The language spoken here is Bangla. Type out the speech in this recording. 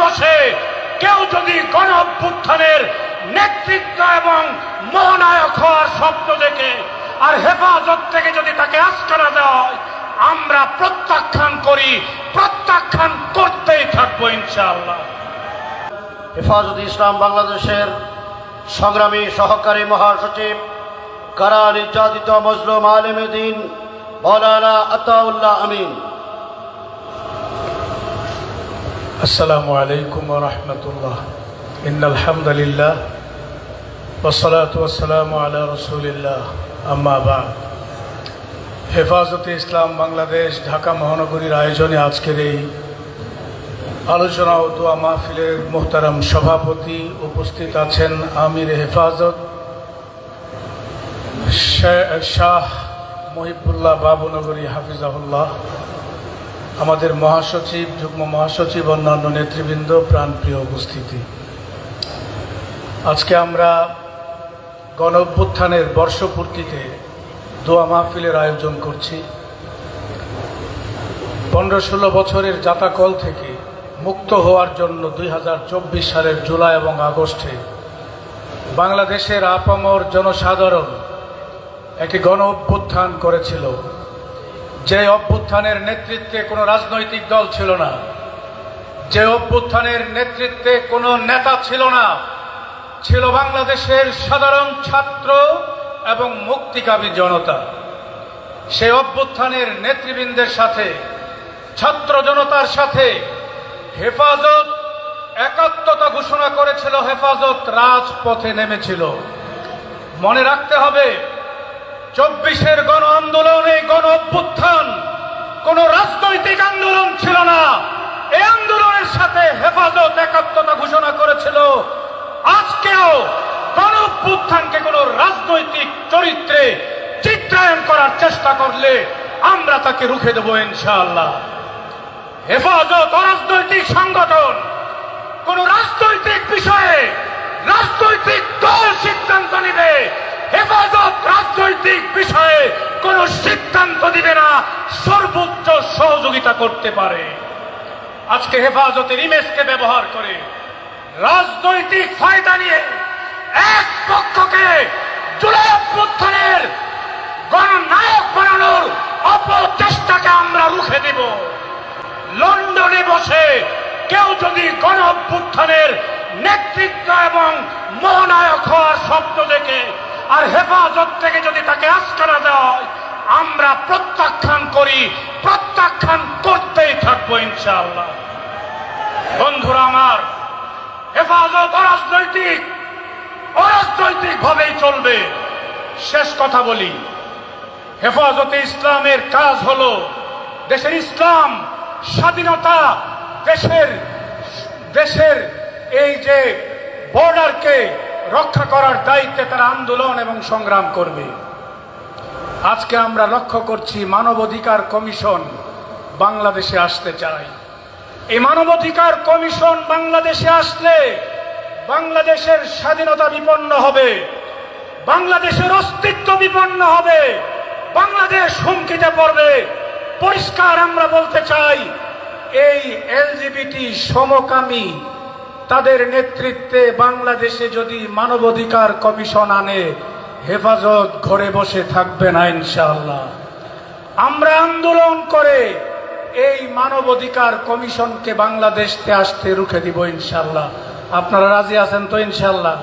বসে কেউ যদি গণ অভ্যুত্থানের নেতৃত্ব এবং মহানায়ক হওয়ার স্বপ্ন দেখে আর হেফাজত থেকে যদি তাকে আস্কারা দেওয়া হয়, আমরা প্রত্যাখ্যান করি, প্রত্যাখ্যান করতেই থাকবো ইনশাআল্লাহ। হেফাজত ইসলাম বাংলাদেশের সংগ্রামী সহকারী মহাসচিব, কারা নির্যাতিত মজলুম আলেমে দ্বীন মাওলানা আতাউল্লাহ আমিন। আসসালামু আলাইকুম ওয়া রাহমাতুল্লাহ। ইন্নাল হামদুলিল্লাহ ওয়াসসালাতু ওয়াসসালামু আলা রাসূলিল্লাহ, আম্মা বা'দ। হেফাজতে ইসলাম বাংলাদেশ ঢাকা মহানগরীর আয়োজনে আজকের এই আলোচনা ও দোয়া মাহফিলের মুহতারাম সভাপতি, উপস্থিত আছেন আমির হেফাজত শাহ মহিবুল্লাহ বাবুনগরী হাফিজাহুল্লাহ, আমাদের মহাসচিব, যুগ্ম মহাসচিব, অন্যান্য নেতৃবৃন্দ, প্রাণপ্রিয় উপস্থিতি। আজকে আমরা গণ অভ্যুত্থানের বর্ষপূর্তিতে দোয়া মাহফিলের আয়োজন করছি। 15-16 বছরের জাতাকল থেকে মুক্ত হওয়ার জন্য 2024 সালের জুলাই এবং আগস্টে বাংলাদেশের আপামর জনসাধারণ একটি গণ অভ্যুত্থান করেছিল। যে অভ্যুত্থানের নেতৃত্বে কোনো রাজনৈতিক দল ছিল না, যে অভ্যুত্থানের নেতৃত্বে কোনো নেতা ছিল না, ছিল বাংলাদেশের সাধারণ ছাত্র এবং মুক্তিকামী জনতা। সেই অভ্যুত্থানের নেতৃবৃন্দের সাথে, ছাত্র জনতার সাথে হেফাজত একাত্মতা ঘোষণা করেছিল, হেফাজত রাজপথে নেমেছিল। মনে রাখতে হবে, 24-এর গণ আন্দোলন, এই গণ অভ্যুত্থান কোন রাজনৈতিক আন্দোলন ছিল না। এই আন্দোলনের সাথে হেফাজত একাত্মতা ঘোষণা করেছিল। আজকেও গণ অভ্যুত্থানকে কোন রাজনৈতিক চরিত্রে চিত্রায়ন করার চেষ্টা করলে আমরা তাকে রুখে দেব ইনশাআল্লাহ। হেফাজত অরাজনৈতিক সংগঠন, কোন রাজনৈতিক বিষয়ে রাজনৈতিক দল সিদ্ধান্ত নেবে, হেফাজত রাজনৈতিক বিষয়ে কোন সিদ্ধান্ত দিবে না, সর্বোচ্চ সহযোগিতা করতে পারে। আজকে হেফাজতের ইমেজকে ব্যবহার করে রাজনৈতিক ফায়দা নিয়ে এক পক্ষকে জুলাই অভ্যুত্থানের গণনায়ক বানানোর অপচেষ্টাকে আমরা রুখে দেব। লন্ডনে বসে কেউ যদি গণ অভ্যুত্থানের নেতৃত্ব এবং মহানায়ক হওয়ার স্বপ্ন দেখে আর হেফাজত থেকে যদি তাকে আস্কারা দেওয়া হয়, আমরা প্রত্যাখ্যান করি, প্রত্যাখ্যান করতেই থাকবো ইনশাআল্লাহ। বন্ধুরা আমার, হেফাজত অরাজনৈতিক ভাবেই চলবে। শেষ কথা বলি, হেফাজতে ইসলামের কাজ হলো দেশের ইসলাম, স্বাধীনতা, দেশের এই যে বর্ডারকে রক্ষা করার দায়িত্বে তারা আন্দোলন এবং সংগ্রাম করবে। আজকে আমরা লক্ষ্য করছি মানবাধিকার কমিশন বাংলাদেশে আসতে চায়। এই মানবাধিকার কমিশন বাংলাদেশে আসলে বাংলাদেশের স্বাধীনতা বিপন্ন হবে, বাংলাদেশের অস্তিত্ব বিপন্ন হবে, বাংলাদেশ হুমকিতে পড়বে। পরিষ্কার আমরা বলতে চাই, এই এলজিবিটি সমকামী তাদের নেতৃত্বে বাংলাদেশে যদি মানবাধিকার কমিশন আনে, হেফাজত ঘরে বসে থাকবে না ইনশাআল্লাহ। আমরা আন্দোলন করে এই মানবাধিকার কমিশনকে বাংলাদেশে আসতে রুখে দিব ইনশাআল্লাহ। আপনারা রাজি আছেন তো ইনশাআল্লাহ?